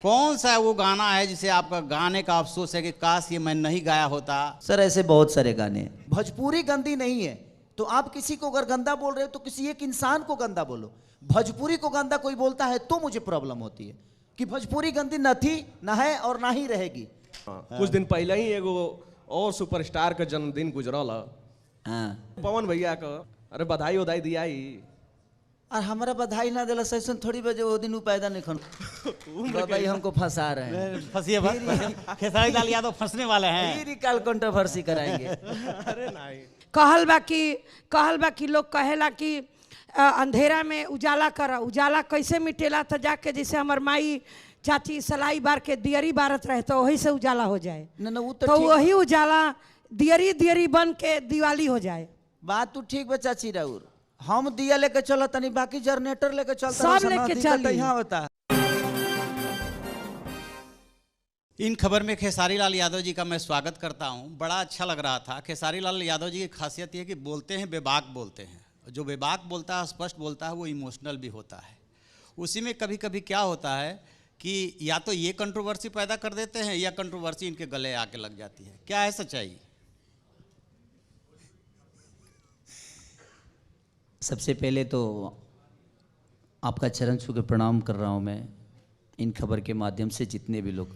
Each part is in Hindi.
कौन सा वो गाना है जिसे आपका गाने का अफसोस है कि काश ये मैं नहीं गाया होता? सर ऐसे बहुत सारे गाने हैं। भोजपुरी गंदी नहीं है तो आप किसी को अगर गंदा बोल रहे हो तो किसी एक इंसान को गंदा बोलो। भोजपुरी को गंदा कोई बोलता है तो मुझे प्रॉब्लम होती है कि भोजपुरी गंदी न थी, न है और ना ही रहेगी। कुछ दिन पहले ही एगो और सुपरस्टार का जन्मदिन गुजरल। पवन भैया का अरे बधाई उधाई दिया ही और हमारा बधाई ना दिला सैसन थोड़ी बजे वो दिन पैदा नहीं खन भाई हमको फंसा रहे हैं। फंसिए बस। खेसारी लाल यादव फंसने वाले हैं। फिर कल कंट्रोवर्सी कराएंगे। अरे नहीं कहल बा कि लोग कहेला कि अंधेरा में उजाला कर, उजाला कैसे मिटेला? तो जाके जैसे हमार माई चाची सलाई बार के दियरी बारत रहे तो वही से उजाला हो जाए। न वो तो वही उजाला दियरी दियरी बन के दिवाली हो जाए। बात तो ठीक बा चाची राउर, हम दिया लेके चलो तनी बाकी जनरेटर लेके चलता सब लेके चली। होता इन खबर में खेसारी लाल यादव जी का मैं स्वागत करता हूं। बड़ा अच्छा लग रहा था। खेसारी लाल यादव जी की खासियत ये है कि बोलते हैं बेबाक बोलते हैं। जो बेबाक बोलता है, स्पष्ट बोलता है, वो इमोशनल भी होता है। उसी में कभी कभी क्या होता है कि या तो ये कंट्रोवर्सी पैदा कर देते हैं या कंट्रोवर्सी इनके गले आके लग जाती है। क्या है सच्चाई? सबसे पहले तो आपका चरण छू के प्रणाम कर रहा हूँ मैं इन खबर के माध्यम से। जितने भी लोग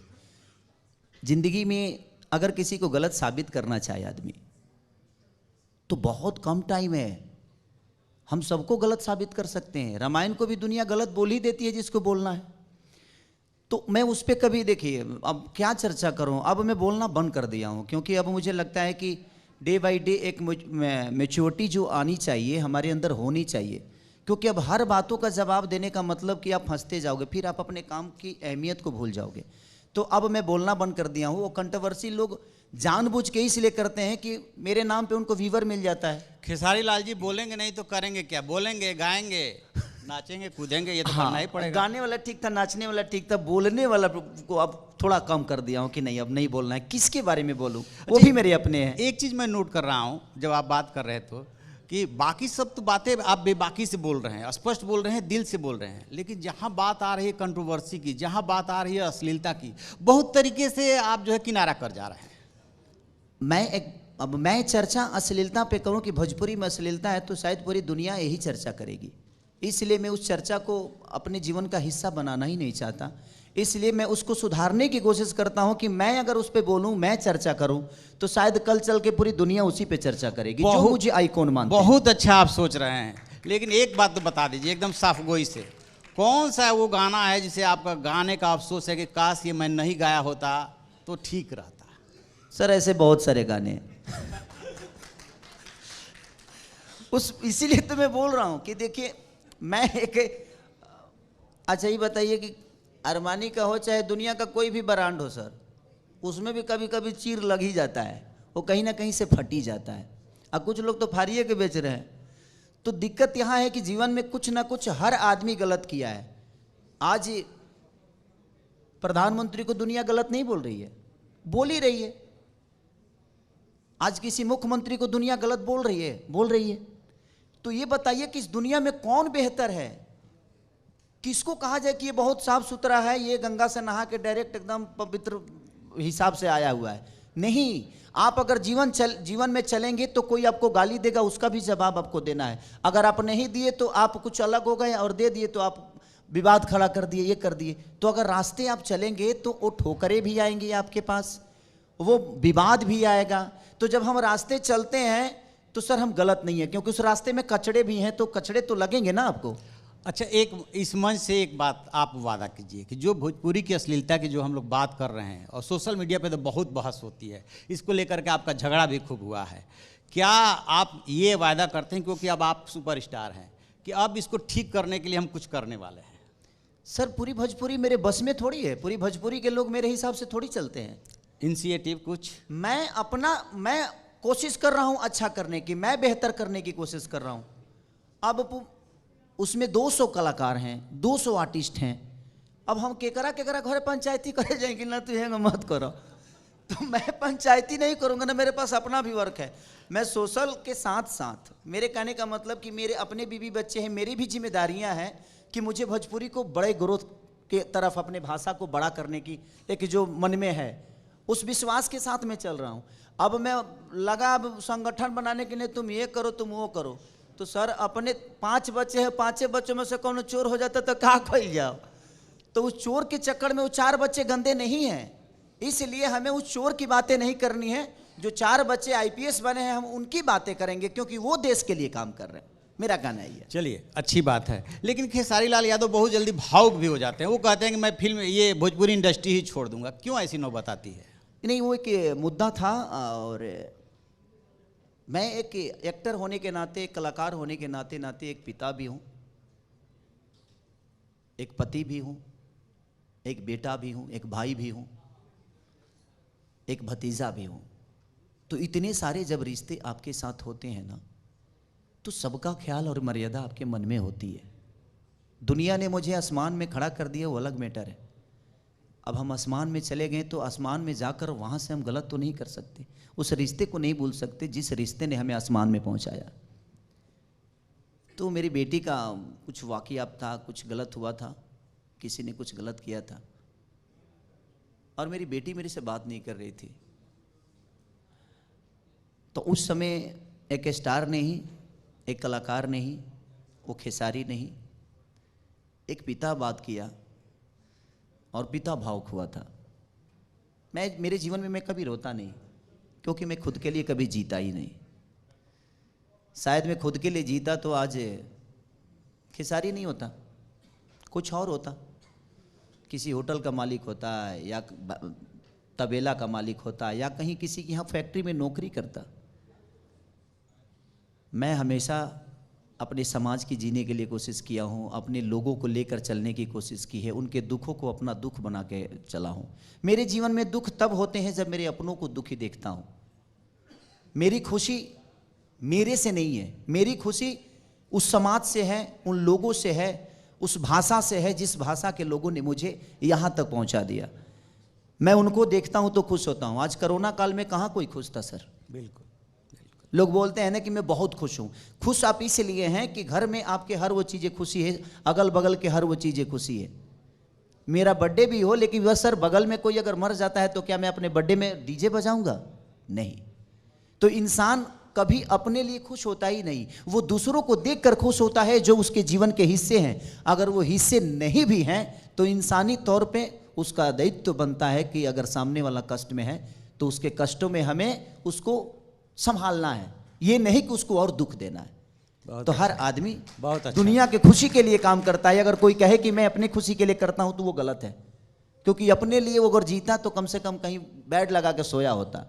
जिंदगी में अगर किसी को गलत साबित करना चाहे आदमी तो बहुत कम टाइम है, हम सबको गलत साबित कर सकते हैं। रामायण को भी दुनिया गलत बोल ही देती है जिसको बोलना है। तो मैं उस पर कभी देखिए अब क्या चर्चा करूं, अब मैं बोलना बंद कर दिया हूं क्योंकि अब मुझे लगता है कि डे बाय डे एक मैच्योरिटी जो आनी चाहिए हमारे अंदर होनी चाहिए। क्योंकि अब हर बातों का जवाब देने का मतलब कि आप फंसते जाओगे, फिर आप अपने काम की अहमियत को भूल जाओगे। तो अब मैं बोलना बंद कर दिया हूँ। वो कंट्रोवर्सी लोग जानबूझ के इसलिए करते हैं कि मेरे नाम पे उनको व्यूवर मिल जाता है। खेसारी लाल जी बोलेंगे नहीं तो करेंगे क्या? बोलेंगे, गाएंगे, नाचेंगे, कूदेंगे, ये तो करना ही पड़ेगा। गाने वाला ठीक था, नाचने वाला ठीक था, बोलने वाला को अब थोड़ा कम कर दिया हूँ कि नहीं अब नहीं बोलना है। किसके बारे में बोलूँ वो भी मेरे अपने हैं। एक चीज़ मैं नोट कर रहा हूँ जब आप बात कर रहे थे कि बाकी सब तो बातें आप बेबाकी से बोल रहे हैं, स्पष्ट बोल रहे हैं, दिल से बोल रहे हैं, लेकिन जहाँ बात आ रही है कंट्रोवर्सी की, जहाँ बात आ रही है अश्लीलता की, बहुत तरीके से आप जो है किनारा कर जा रहे हैं। अब मैं चर्चा अश्लीलता पे करूं कि भोजपुरी में अश्लीलता है तो शायद पूरी दुनिया यही चर्चा करेगी। इसलिए मैं उस चर्चा को अपने जीवन का हिस्सा बनाना ही नहीं चाहता। इसलिए मैं उसको सुधारने की कोशिश करता हूं कि मैं अगर उस पे बोलूं, मैं चर्चा करूं तो शायद कल चल के पूरी दुनिया उसी पे चर्चा करेगी जो मुझे आइकॉन मानते हैं। बहुत अच्छा आप सोच रहे हैं, लेकिन एक बात तो बता दीजिए एकदम साफ गोई से, कौन सा वो गाना है जिसे आपका गाने का अफसोस है कि काश ये मैं नहीं गाया होता तो ठीक रहता? सर ऐसे बहुत सारे गाने हैं। इसीलिए तो मैं बोल रहा हूं कि देखिए मैं एक अच्छा ही बताइए कि अरमानी का हो चाहे दुनिया का कोई भी ब्रांड हो सर, उसमें भी कभी कभी चीर लग ही जाता है, वो कहीं ना कहीं से फट ही जाता है। अब कुछ लोग तो फाड़िए के बेच रहे हैं। तो दिक्कत यहाँ है कि जीवन में कुछ ना कुछ हर आदमी गलत किया है। आज प्रधानमंत्री को दुनिया गलत नहीं बोल रही है, बोल ही रही है। आज किसी मुख्यमंत्री को दुनिया गलत बोल रही है। तो ये बताइए कि इस दुनिया में कौन बेहतर है? किसको कहा जाए कि ये बहुत साफ सुथरा है, ये गंगा से नहा के डायरेक्ट एकदम पवित्र हिसाब से आया हुआ है? नहीं। आप अगर जीवन में चलेंगे तो कोई आपको गाली देगा, उसका भी जवाब आपको देना है। अगर आप नहीं दिए तो आप कुछ अलग हो गए, और दे दिए तो आप विवाद खड़ा कर दिए, ये कर दिए। तो अगर रास्ते आप चलेंगे तो वो ठोकरें भी आएंगी आपके पास, वो विवाद भी आएगा। तो जब हम रास्ते चलते हैं तो सर हम गलत नहीं है, क्योंकि उस रास्ते में कचड़े भी हैं, तो कचड़े तो लगेंगे ना आपको। अच्छा, एक इस मंच से एक बात आप वादा कीजिए कि जो भोजपुरी की अश्लीलता की जो हम लोग बात कर रहे हैं, और सोशल मीडिया पे तो बहुत बहस होती है, इसको लेकर के आपका झगड़ा भी खूब हुआ है, क्या आप ये वादा करते हैं क्योंकि अब आप सुपरस्टार हैं कि अब इसको ठीक करने के लिए हम कुछ करने वाले हैं? सर पूरी भोजपुरी मेरे बस में थोड़ी है, पूरी भोजपुरी के लोग मेरे हिसाब से थोड़ी चलते हैं। इनिशिएटिव कुछ मैं कोशिश कर रहा हूं अच्छा करने की, मैं बेहतर करने की कोशिश कर रहा हूं। अब उसमें 200 कलाकार हैं, 200 आर्टिस्ट हैं। अब हम केकरा घर पंचायती करे जाएंगे ना, तो ये मत करो। तो मैं पंचायती नहीं करूंगा ना, मेरे पास अपना भी वर्क है। मैं सोशल के साथ साथ, मेरे कहने का मतलब कि मेरे अपने बीवी बच्चे हैं, मेरी भी जिम्मेदारियां हैं कि मुझे भोजपुरी को बड़े ग्रोथ के तरफ अपने भाषा को बड़ा करने की एक जो मन में है, उस विश्वास के साथ मैं चल रहा हूँ। अब मैं लगा अब संगठन बनाने के लिए तुम ये करो तुम वो करो, तो सर अपने 5 बच्चे हैं, 5 बच्चों में से कौन चोर हो जाता तो क्या खोल जाओ। तो उस चोर के चक्कर में वो 4 बच्चे गंदे नहीं हैं, इसलिए हमें उस चोर की बातें नहीं करनी है। जो 4 बच्चे IPS बने हैं हम उनकी बातें करेंगे, क्योंकि वो देश के लिए काम कर रहे हैं। मेरा कहना है। चलिए अच्छी बात है, लेकिन खेसारी लाल यादव बहुत जल्दी भावुक भी हो जाते हैं। वो कहते हैं कि मैं फिल्म ये भोजपुरी इंडस्ट्री ही छोड़ दूंगा। क्यों ऐसी नौबत आती है? नहीं, वो एक मुद्दा था, और मैं एक एक्टर होने के नाते, एक कलाकार होने के नाते एक पिता भी हूँ, एक पति भी हूँ, एक बेटा भी हूँ, एक भाई भी हूँ, एक भतीजा भी हूँ। तो इतने सारे जब रिश्ते आपके साथ होते हैं ना, तो सबका ख्याल और मर्यादा आपके मन में होती है। दुनिया ने मुझे आसमान में खड़ा कर दिया, वो अलग मैटर है। अब हम आसमान में चले गए तो आसमान में जाकर वहाँ से हम गलत तो नहीं कर सकते, उस रिश्ते को नहीं भूल सकते जिस रिश्ते ने हमें आसमान में पहुँचाया। तो मेरी बेटी का कुछ वाक़यात था, कुछ गलत हुआ था, किसी ने कुछ गलत किया था, और मेरी बेटी मेरे से बात नहीं कर रही थी। तो उस समय एक स्टार ने ही, एक कलाकार ने ही, वो खेसारी ने ही, एक पिता बात किया और पिता भावुक हुआ था। मेरे जीवन में मैं कभी रोता नहीं, क्योंकि मैं खुद के लिए कभी जीता ही नहीं। शायद मैं खुद के लिए जीता तो आज खेसारी नहीं होता, कुछ और होता, किसी होटल का मालिक होता, या तबेला का मालिक होता, या कहीं किसी की यहाँ फैक्ट्री में नौकरी करता। मैं हमेशा अपने समाज की जीने के लिए कोशिश किया हूँ, अपने लोगों को लेकर चलने की कोशिश की है, उनके दुखों को अपना दुख बना के चला हूँ। मेरे जीवन में दुख तब होते हैं जब मेरे अपनों को दुखी देखता हूँ। मेरी खुशी मेरे से नहीं है, मेरी खुशी उस समाज से है, उन लोगों से है, उस भाषा से है जिस भाषा के लोगों ने मुझे यहाँ तक पहुँचा दिया। मैं उनको देखता हूँ तो खुश होता हूँ। आज कोरोना काल में कहाँ कोई खुश था सर? बिल्कुल। लोग बोलते हैं ना कि मैं बहुत खुश हूँ। खुश आप इसलिए हैं कि घर में आपके हर वो चीज़ें खुशी है, अगल बगल के हर वो चीज़ें खुशी है। मेरा बर्थडे भी हो, लेकिन वह सर बगल में कोई अगर मर जाता है तो क्या मैं अपने बर्थडे में डीजे बजाऊंगा? नहीं। तो इंसान कभी अपने लिए खुश होता ही नहीं, वो दूसरों को देखकर खुश होता है जो उसके जीवन के हिस्से हैं। अगर वो हिस्से नहीं भी हैं तो इंसानी तौर पे उसका दायित्व बनता है कि अगर सामने वाला कष्ट में है तो उसके कष्टों में हमें उसको संभालना है, ये नहीं कि उसको और दुख देना है। तो हर आदमी बहुत अच्छा, दुनिया के खुशी के लिए काम करता है। अगर कोई कहे कि मैं अपनी खुशी के लिए करता हूं तो वो गलत है, क्योंकि अपने लिए वो अगर जीता तो कम से कम कहीं बेड लगा के सोया होता।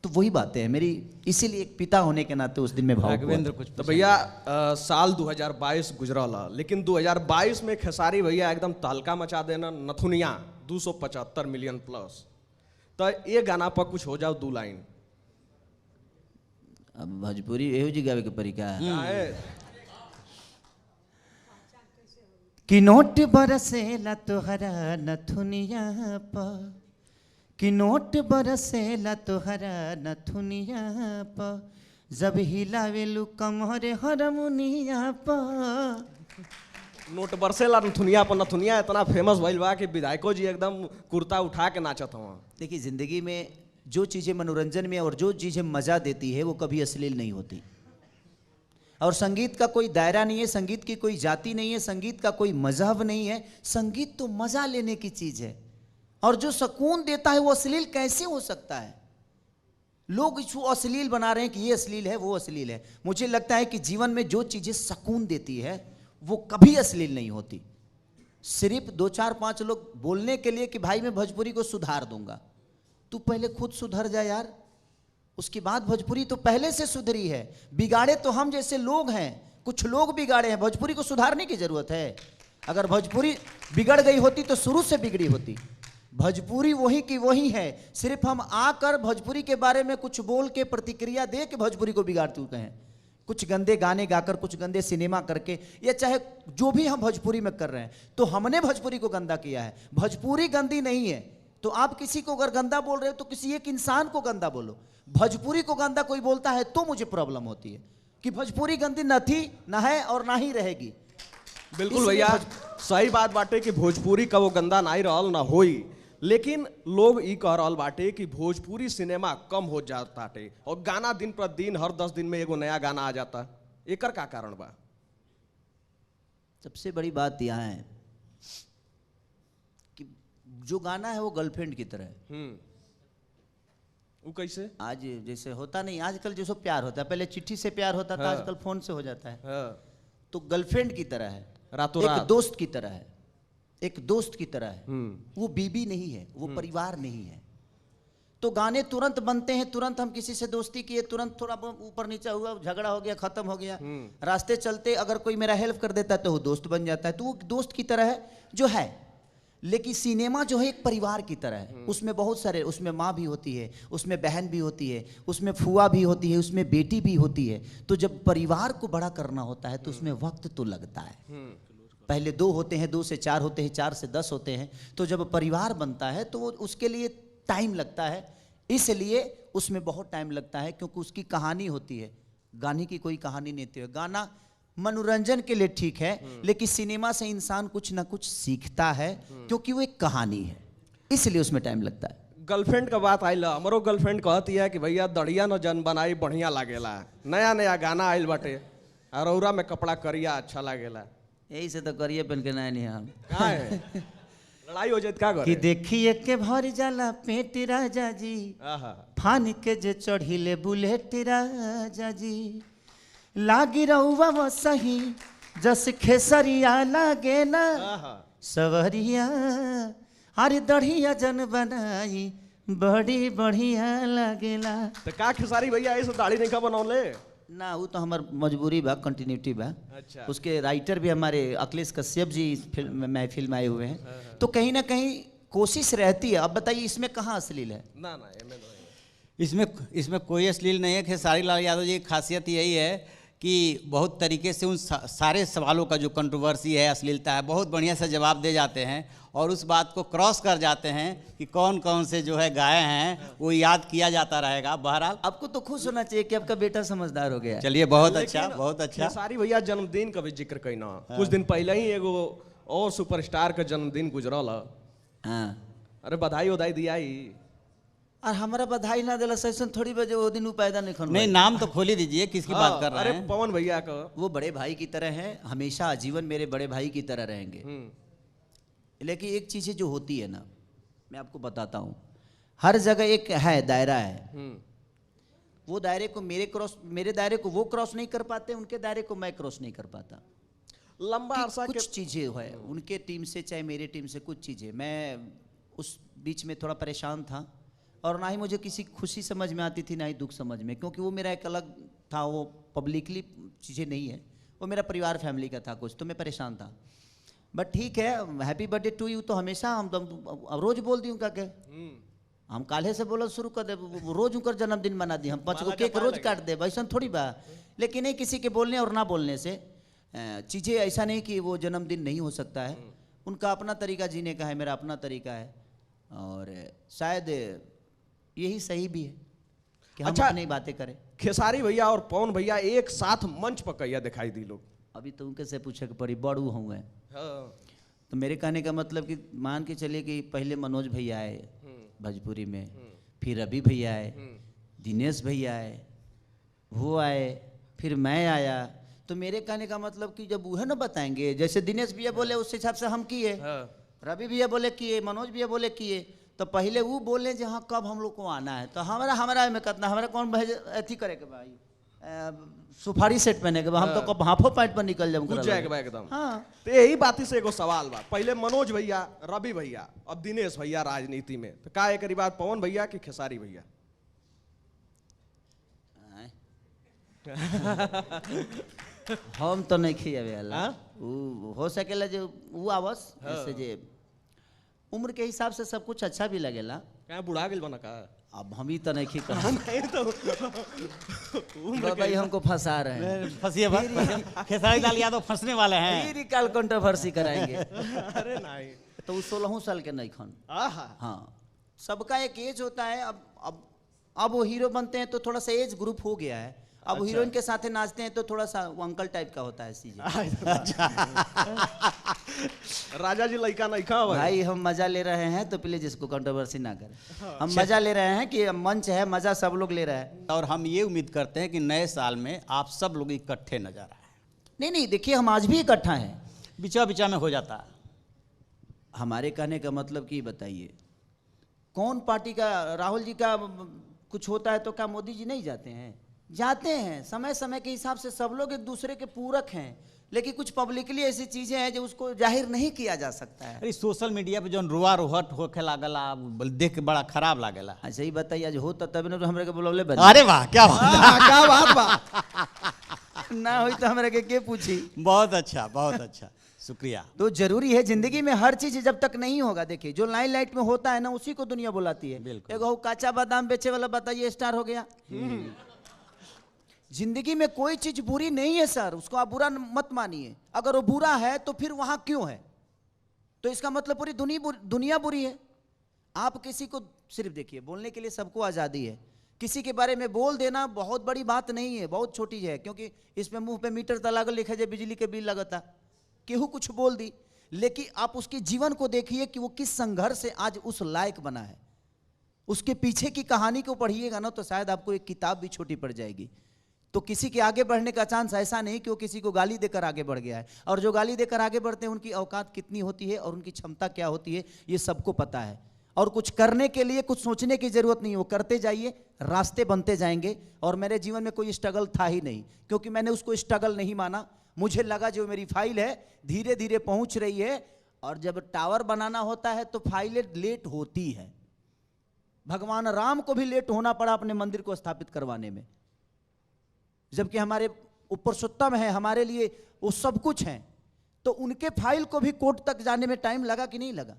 तो वही बातें हैं मेरी, इसीलिए एक पिता होने के नाते उस दिन में भावुक हुआ। कुछ तो भैया साल 2022 गुजरला, लेकिन 2022 में खेसारी भैया एकदम तहलका मचा देना, नथुनिया 275 मिलियन प्लस। तो ये गाना पर कुछ हो जाओ 2 लाइन। अब भोजपुरी एहो जी गावे के परिका है कि नोट बरसेला तोहरा नथुनिया पर, कि नोट बरसेला तोहरा नथुनिया पर, जब हिलावेलू कमर हरमुनिया पर। नोट बरसेला नथुनिया पर, नथुनिया इतना फेमस भइल बा कि विधायकों जी एकदम कुर्ता उठा के नाचत हवा। देखिए, जिंदगी में जो चीज़ें मनोरंजन में और जो चीज़ें मज़ा देती है वो कभी अश्लील नहीं होती। और संगीत का कोई दायरा नहीं है, संगीत की कोई जाति नहीं है, संगीत का कोई मजहब नहीं है। संगीत तो मज़ा लेने की चीज़ है, और जो सुकून देता है वो अश्लील कैसे हो सकता है? लोग इसको अश्लील बना रहे हैं कि ये अश्लील है, वो अश्लील है। मुझे लगता है कि जीवन में जो चीज़ें सुकून देती है वो कभी अश्लील नहीं होती। सिर्फ 2 4 5 लोग बोलने के लिए कि भाई मैं भोजपुरी को सुधार दूंगा, तू पहले खुद सुधर जा यार, उसके बाद भोजपुरी तो पहले से सुधरी है। बिगाड़े तो हम जैसे लोग हैं, कुछ लोग बिगाड़े हैं, भोजपुरी को सुधारने की जरूरत है। अगर भोजपुरी बिगड़ गई होती तो शुरू से बिगड़ी होती। भोजपुरी वही की वही है, सिर्फ हम आकर भोजपुरी के बारे में कुछ बोल के प्रतिक्रिया दे के भोजपुरी को बिगाड़ चुके हैं। कुछ गंदे गाने गाकर, कुछ गंदे सिनेमा करके, या चाहे जो भी हम भोजपुरी में कर रहे हैं, तो हमने भोजपुरी को गंदा किया है। भोजपुरी गंदी नहीं है। तो आप किसी को अगर गंदा बोल रहे हो तो किसी एक इंसान को गंदा बोलो। भोजपुरी को गंदा कोई बोलता है तो मुझे प्रॉब्लम होती है कि भोजपुरी गंदी न थी, न है और ना ही रहेगी। बिल्कुल इसलिए भैया, सही बात बाटे कि भोजपुरी का वो गंदा नाई रहल ना होई, लेकिन लोग ई कह रहल बाटे कि भोजपुरी सिनेमा कम हो जाताटे और गाना दिन पर दिन हर 10 दिन में एगो नया गाना आ जाता। एकर का कारण बा? सबसे बड़ी बात यहाँ है कि जो गाना है वो गर्लफ्रेंड की तरह है। वो कैसे? आज जैसे होता नहीं, आजकल जैसे प्यार होता है, पहले चिट्ठी से प्यार होता था, हाँ। आजकल फोन से हो जाता है। हाँ, तो गर्लफ्रेंड की तरह है, रातों एक रात। दोस्त की तरह है, एक दोस्त की तरह है। वो बीबी नहीं है, वो परिवार नहीं है। तो गाने तुरंत बनते हैं, तुरंत हम किसी से दोस्ती किए, तुरंत थोड़ा ऊपर नीचे हुआ, झगड़ा हो गया, खत्म हो गया। रास्ते चलते अगर कोई मेरा हेल्प कर देता है तो वो दोस्त बन जाता है। तो वो दोस्त की तरह है जो है। लेकिन सिनेमा जो है एक परिवार की तरह है। उसमें बहुत सारे, उसमें माँ भी होती है, उसमें बहन भी होती है, उसमें फुआ भी होती है, उसमें बेटी भी होती है। तो जब परिवार को बड़ा करना होता है तो उसमें वक्त तो लगता है। पहले 2 होते हैं, 2 से 4 होते हैं, 4 से 10 होते हैं। तो जब परिवार बनता है तो वो उसके लिए टाइम लगता है। इसलिए उसमें बहुत टाइम लगता है, क्योंकि उसकी कहानी होती है। गाने की कोई कहानी नहीं होती है। गाना मनोरंजन के लिए ठीक है, लेकिन सिनेमा से इंसान कुछ ना कुछ सीखता है, क्योंकि वो एक कहानी है, इसलिए उसमें टाइम लगता है। गर्लफ्रेंड का बात आइल, हमरो गर्लफ्रेंड कहती है कि भैया दड़िया न जन बनाई बढ़िया लागेला, नया नया गाना आइल बाटे, अरौरा में कपड़ा करिया अच्छा लागेला। यही से तो करिए पहन के नहीं हम का है? लड़ाई हो जात का कि करे? देखिए के भर जाला पेट राजा जी, आहा, फान के जे चढ़िले बुलेट राजा जी, लागी रहुआ वो सही जस खेसरिया लागे ना आहा। सवरिया, अरे दढ़िया जन बनाई बड़ी बढ़िया लागेला। तो का खेसारी भैया ऐसे दाढ़ी नहीं का बनौले? ना वो तो हमार मजबूरी बा, कंटिन्यूटी बा। अच्छा। उसके राइटर भी हमारे अखिलेश कश्यप जी इस फिल्म महफिल में आए हुए हैं। तो कहीं ना कहीं कोशिश रहती है। अब बताइए इसमें कहाँ अश्लील है? ना ना एमे नहीं। इसमें कोई अश्लील नहीं है। खेसारी लाल यादव जी की खासियत यही है कि बहुत तरीके से उन सारे सवालों का जो कंट्रोवर्सी है, अश्लीलता है, बहुत बढ़िया से जवाब दे जाते हैं और उस बात को क्रॉस कर जाते हैं कि कौन कौन से जो है गाए हैं वो याद किया जाता रहेगा। बहरहाल आपको तो खुश होना चाहिए कि आपका बेटा समझदार हो गया। चलिए, बहुत अच्छा, लेकिन बहुत अच्छा। खेसारी भैया जन्मदिन का भी जिक्र कईना। कुछ दिन पहले ही एगो और सुपरस्टार का जन्मदिन गुजरल। हाँ, अरे बधाई उधाई दिया ही। और हमारा बधाई ना दिला सैसन थोड़ी बजे वो दिन वो पैदा नहीं खन नहीं, नाम तो खोल ही दीजिए, किसकी बात कर रहे अरे हैं? पवन भैया का। वो बड़े भाई की तरह हैं, हमेशा आजीवन मेरे बड़े भाई की तरह रहेंगे। लेकिन एक चीज़ें जो होती है ना, मैं आपको बताता हूँ, हर जगह एक है दायरा है। वो दायरे को मेरे दायरे को वो क्रॉस नहीं कर पाते, उनके दायरे को मैं क्रॉस नहीं कर पाता। लंबा अरसा के कुछ चीज़ें है उनके टीम से चाहे मेरे टीम से, कुछ चीज़ें मैं उस बीच में थोड़ा परेशान था और ना ही मुझे किसी खुशी समझ में आती थी ना ही दुख समझ में, क्योंकि वो मेरा एक अलग था, वो पब्लिकली चीज़ें नहीं है, वो मेरा परिवार फैमिली का था कुछ, तो मैं परेशान था। बट ठीक है, हैप्पी बर्थडे टू यू तो हमेशा हम रोज बोल दी क्या के हम काले से बोला शुरू कर दे, रोज उनकर जन्मदिन मना दी, हम 5 गो केक रोज काट दे, वैसा थोड़ी बा। लेकिन नहीं, किसी के बोलने और ना बोलने से चीज़ें ऐसा नहीं कि वो जन्मदिन नहीं हो सकता है। उनका अपना तरीका जीने का है, मेरा अपना तरीका है, और शायद यही सही भी है कि हम अच्छा, अपनी बातें करें। खेसारी भैया और पवन भैया एक साथ मंच पर कैया दिखाई दी लोग। अभी तो उनके से पूछे कि पड़ी बड़ू हूँ मैं, तो मेरे कहने का मतलब कि मान के चलिए कि पहले मनोज भैया आए भोजपुरी में, फिर रवि भैया आए, दिनेश भैया आए, वो आए, फिर मैं आया। तो मेरे कहने का मतलब कि जब वह ना बताएंगे, जैसे दिनेश भैया बोले उस हिसाब से हम किए, रवि भैया बोले किए, मनोज भैया बोले किए, तो पहले वो बोले जहाँ कब हम लोग को आना है। तो हमारा में कितना, हमारा कौन अथी करेगा भाई, सुपारी सेट पहने के, हम तो कब हाफो पैंट पर निकल जाएगा एकदम। हाँ, तो यही बात से एगो सवाल बा, पहले मनोज भैया, रवि भैया, अब दिनेश भैया राजनीति में, तो का एक बात पवन भैया की खेसारी भैया? हम तो नहीं खियावे वाला। हो सकेला जो वो आवस जैसे जे उम्र के हिसाब से सब कुछ अच्छा भी लगेला। क्या बुढ़ा गेल बना का? अब हम ही तो नहीं खी कर नहीं तो भाई हमको फंसा रहे हैं, फंसिए खेसारी लाल यादव फंसने वाले हैं। फिर कल कंट्रोवर्सी कराएंगे। अरे नहीं तो वो 16 साल के नहीं खन। हाँ, सबका एक एज होता है। अब वो हीरो बनते हैं तो थोड़ा सा एज ग्रुप हो गया है। अब हीरोइन के साथ नाचते हैं तो थोड़ा सा वो अंकल टाइप का होता है चीजें। राजा जी लड़का नहीं खा भाई हम मजा ले रहे हैं तो प्लीज इसको कंट्रोवर्सी ना करें। हम मजा ले रहे हैं कि मंच है, मजा सब लोग ले रहे हैं। और हम ये उम्मीद करते हैं कि नए साल में आप सब लोग इकट्ठे नजर आए। नहीं नहीं, देखिए हम आज भी इकट्ठा हैं। बिचा बिचा में हो जाता है। हमारे कहने का मतलब कि बताइए, कौन पार्टी का, राहुल जी का कुछ होता है तो क्या मोदी जी नहीं जाते हैं? जाते हैं। समय समय के हिसाब से सब लोग एक दूसरे के पूरक हैं, लेकिन कुछ पब्लिकली ऐसी चीजें हैं जो उसको जाहिर नहीं किया जा सकता है। अरे सोशल मीडिया पे जो रोआ रोहट होके लागला, देख के बड़ा खराब लागेला। अच्छा ही बताइए, आज होता तब ना तो हमरे के बोलौले बन। अरे वाह, क्या बात, क्या बात बा। ना होई तो हमरे के पूछी। बहुत अच्छा, बहुत अच्छा, शुक्रिया। तो जरूरी है जिंदगी में हर चीज जब तक नहीं होगा। देखिए जो लाइन लाइट में होता है ना, उसी को दुनिया बुलाती है। बिल्कुल। एगो काचा बादाम बेचे वाला बताइए स्टार हो गया। जिंदगी में कोई चीज बुरी नहीं है सर, उसको आप बुरा मत मानिए। अगर वो बुरा है तो फिर वहां क्यों है? तो इसका मतलब पूरी दुनिया बुरी है। आप किसी को सिर्फ देखिए, बोलने के लिए सबको आजादी है। किसी के बारे में बोल देना बहुत बड़ी बात नहीं है, बहुत छोटी है, क्योंकि इसमें मुंह पे मीटर तलाक लिखा जाए, बिजली के बिल लगता, केहू कुछ बोल दी। लेकिन आप उसके जीवन को देखिए कि वो किस संघर्ष से आज उस लायक बना है। उसके पीछे की कहानी को पढ़िएगा ना तो शायद आपको एक किताब भी छोटी पड़ जाएगी। तो किसी के आगे बढ़ने का चांस ऐसा नहीं कि वो किसी को गाली देकर आगे बढ़ गया है। और जो गाली देकर आगे बढ़ते हैं उनकी औकात कितनी होती है और उनकी क्षमता क्या होती है, ये सबको पता है। और कुछ करने के लिए कुछ सोचने की जरूरत नहीं है, वो करते जाइए, रास्ते बनते जाएंगे। और मेरे जीवन में कोई स्ट्रगल था ही नहीं, क्योंकि मैंने उसको स्ट्रगल नहीं माना। मुझे लगा जो मेरी फाइल है धीरे धीरे पहुंच रही है, और जब टावर बनाना होता है तो फाइलें लेट होती है। भगवान राम को भी लेट होना पड़ा अपने मंदिर को स्थापित करवाने में, जबकि हमारे पुरुषोत्तम है, हमारे लिए वो सब कुछ है। तो उनके फाइल को भी कोर्ट तक जाने में टाइम लगा कि नहीं लगा?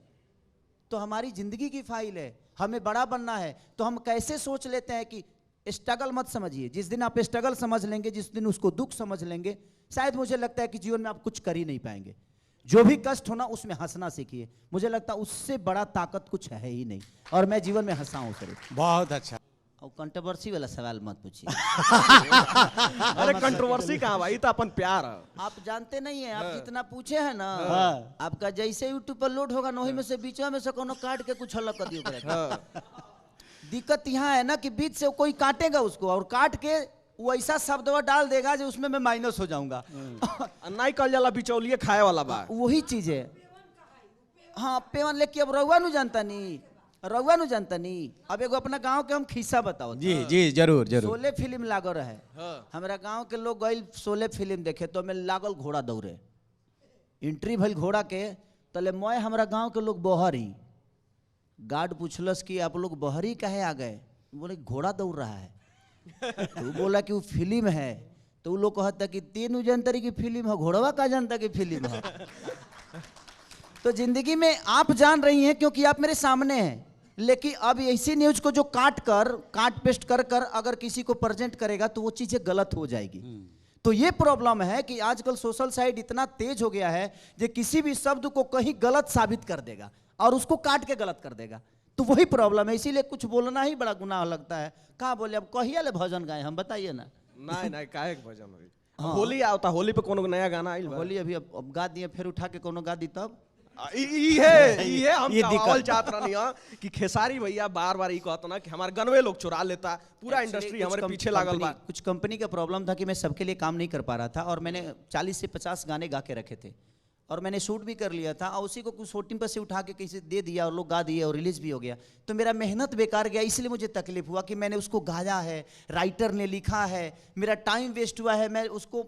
तो हमारी जिंदगी की फाइल है, हमें बड़ा बनना है। तो हम कैसे सोच लेते हैं कि स्ट्रगल मत समझिए। जिस दिन आप स्ट्रगल समझ लेंगे, जिस दिन उसको दुख समझ लेंगे, शायद मुझे लगता है कि जीवन में आप कुछ कर ही नहीं पाएंगे। जो भी कष्ट होना उसमें हंसना सीखिए। मुझे लगता है उससे बड़ा ताकत कुछ है ही नहीं, और मैं जीवन में हंसा हूं सर। बहुत अच्छा। और कंट्रोवर्सी वाला सवाल मत पूछिए। अरे कंट्रोवर्सी कहाँ भाई, तो अपन प्यार है। आप जानते नहीं है, आप जितना पूछे हैं ना, आपका जैसे यूट्यूब पर लोड होगा ना, वही में से बीचवा में से कोनो काट के कुछ अलग कर दियो। दिक्कत यहाँ है ना कि बीच से कोई काटेगा उसको, और काट के वो ऐसा शब्द डाल देगा जो उसमें मैं माइनस हो जाऊंगा। नहीं कल जाला बिचौलिए खाए वाला बा। वही चीज है। हाँ पेवन, लेके अब रउआ नु जानता नहीं, रउआ नु जानता नहीं। अब एगो अपना गांव के हम खिस्सा बताओ। जी जी, जरूर जरूर। शोले फिल्म लागो रहे, हमारा गांव के लोग गए शोले फिल्म देखे, तो मैं लागल घोड़ा दौड़े, एंट्री भइल घोड़ा के, तले मैं हमारा गांव के लोग बहरी। गार्ड पूछलस कि आप लोग बहरी काहे आ गए? बोले घोड़ा दौड़ रहा है। तो बोला कि वो फिल्म है। तो वो लोग कहता कि तीन जनता की फिल्म है, घोड़वा का जनता की फिल्म है। तो जिंदगी में आप जान रही हैं क्योंकि आप मेरे सामने हैं, लेकिन अब इसी न्यूज को जो काट पेस्ट कर अगर किसी को प्रेजेंट करेगा तो वो चीजें गलत हो जाएगी। तो ये प्रॉब्लम है कि आजकल सोशल साइड इतना तेज हो गया है जो किसी भी शब्द को कहीं गलत साबित कर देगा और उसको काट के गलत कर देगा। तो वही प्रॉब्लम है, इसीलिए कुछ बोलना ही बड़ा गुनाह लगता है। कहाँ बोले, अब कहिए ले भजन गाए हम, बताइए ना। नहीं नहीं, काहे के भजन होई। होली आवता, होली पे कोनो नया गाना आइल बा। होली अभी अब गा दिए, फिर उठा के कोनो गा दी तब। ये हम ये चावल चाहत रहनी है कि खेसारी भैया बार बार ये कहता ना कि हमारे गनवे लोग चुरा लेता, पूरा इंडस्ट्री हमारे पीछे लागल बा। कुछ कंपनी का प्रॉब्लम था कि मैं सबके लिए काम नहीं कर पा रहा था, और मैंने 40 से 50 गाने गा के रखे थे, और मैंने शूट भी कर लिया था, और उसी को कुछ शूटिंग पर से उठा के किसी दे दिया और लोग गा दिए और रिलीज भी हो गया। तो मेरा मेहनत बेकार गया, इसलिए मुझे तकलीफ हुआ कि मैंने उसको गाया है, राइटर ने लिखा है, मेरा टाइम वेस्ट हुआ है, मैं उसको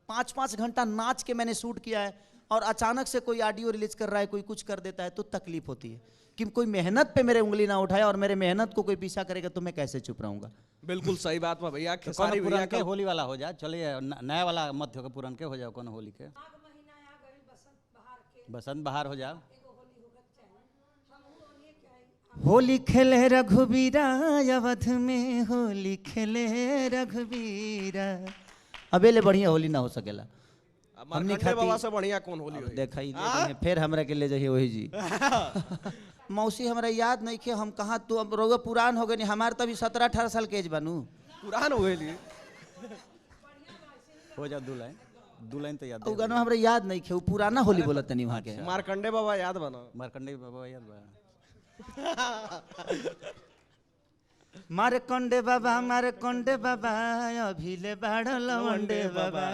5-5 घंटा नाच के मैंने शूट किया है, और अचानक से कोई ऑडियो रिलीज कर रहा है, कोई कुछ कर देता है, तो तकलीफ होती है कि कोई मेहनत पे मेरे उंगली ना उठाए और मेरे मेहनत को कोई पीछा करेगा तो मैं कैसे चुप रहूंगा। बिल्कुल सही बात बा भैया। तो खेसारी कौन भैया पुरान के होली वाला हो जाए, चलिए नया वाला मत हो, पुरान के हो जाओ, कौन होली के बसंत बहार हो जाओ। होली खेले रघुबीरा अवध में, होली खेले रघुबीरा। अबेले बढ़िया होली ना हो सकेला। हमनी मार्कंडे बाबा से बढ़िया कौन होली होई? देखा ही देंगे, फिर हमरा के ले जाइए वही जी। मौसी हमरा याद नहीं कि हम कहाँ, तो अब रोग पुरान हो गए, हमारे तभी 17-18 साल के एज बनू। पुरान हो गई। हो जा दू लाइन तो याद उ गाना हमरा याद नहीं खे, उ पुराना होली बोलत तनी वहाँ के। मार्कंडे बाबा याद बना। मार्कंडेय बाबा याद बा। मारकंडे बाबा अभिले बाड़ लवंडे बाबा।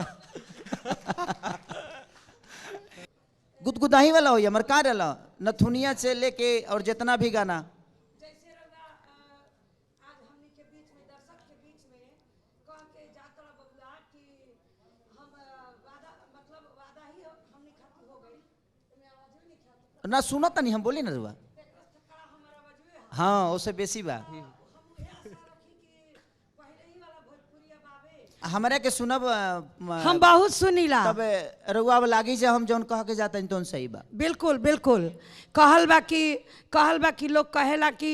गुदगुदाही वाला हो या मरकार वाला नथुनिया से लेके और जितना भी गाना जैसे रंगा आज हमनी के बीच में दर्शक के बीच में कह के जात रहा बबुआ कि हम वादा मतलब वादा ही हमनी खातिर हो गई मैं आवाज नहीं खाती ना सुना तनी हम बोली ना रुआ। हमारा वजह हाँ उससे बेसी बा हम ये आशा रखी कि पहले ही वाला भोजपुरिया बाबे हमरा के सुनब हम बहुत सुनीला। तब रुआ लागी जे हम जौन कह के जाता तो सही बा। बिल्कुल बिल्कुल कहल बा कि लोग कहेला कि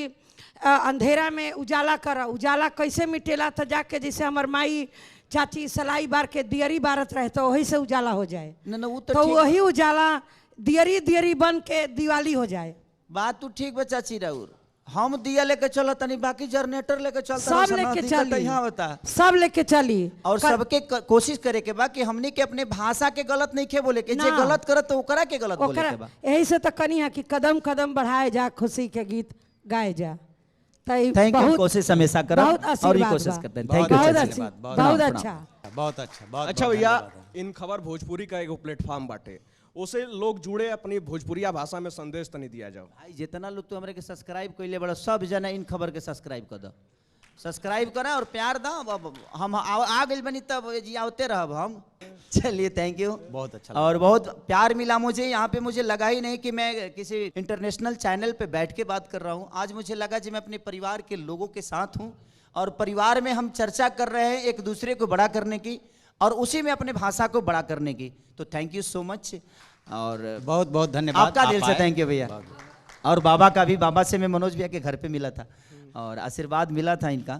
अंधेरा में उजाला कर, उजाला कैसे मिटेला तो जाके जैसे हमर माई चाची सलाई बार के दियरी बारत रहे तो वही से उजाला हो जाए। ना वो तो ठीक वही उजाला दियरी बन के दिवाली हो जाए। बात तू ठीक बा चाची राउर, हम दिया लेके चलो तनी बाकी जनरेटर लेके चलता सब लेके चली, यहाँ बता सब लेके चली और सबके कोशिश करे के बा कि हमनी के अपने भाषा के गलत नहीं खे बोले के, जे ना। गलत करत तो ओकरा के गलत बोले के बा। यही से तो कनी है कि कदम कदम बढ़ाए जा, खुशी के गीत गाए जा। थैंक यू, कोशिश हमेशा करब बहुत और ये आशीर्वाद कोशिश बा। करते हैं। थैंक यू बहुत चाची। अच्छी, बहुत बहुत प्रणाम, अच्छा। बहुत अच्छा, बहुत अच्छा बहुत भैया, धन्यवाद। इन खबर भोजपुरी का एगो प्लेटफॉर्म बाटे, उसे लोग जुड़े अपनी भोजपुरिया भाषा में संदेश तनी दिया जाओ। भाई जितना लोग तो हमरे के सब्सक्राइब कइले बड़ा सब जना इन खबर के सब्सक्राइब कर दो, सब्सक्राइब करा और प्यार दो। अब हम आ गइल बनी तब जी आवते रहब हम। चलिए थैंक यू, बहुत अच्छा और बहुत प्यार मिला मुझे यहाँ पे। मुझे लगा ही नहीं कि मैं किसी इंटरनेशनल चैनल पे बैठ के बात कर रहा हूँ। आज मुझे लगा जी मैं अपने परिवार के लोगों के साथ हूँ और परिवार में हम चर्चा कर रहे हैं एक दूसरे को बड़ा करने की और उसी में अपने भाषा को बड़ा करने की। तो थैंक यू सो मच और बहुत बहुत धन्यवाद आपका दिल आप से आए। थैंक यू भैया। और बाबा का भी, बाबा से मैं मनोज भैया के घर पे मिला था और आशीर्वाद मिला था इनका।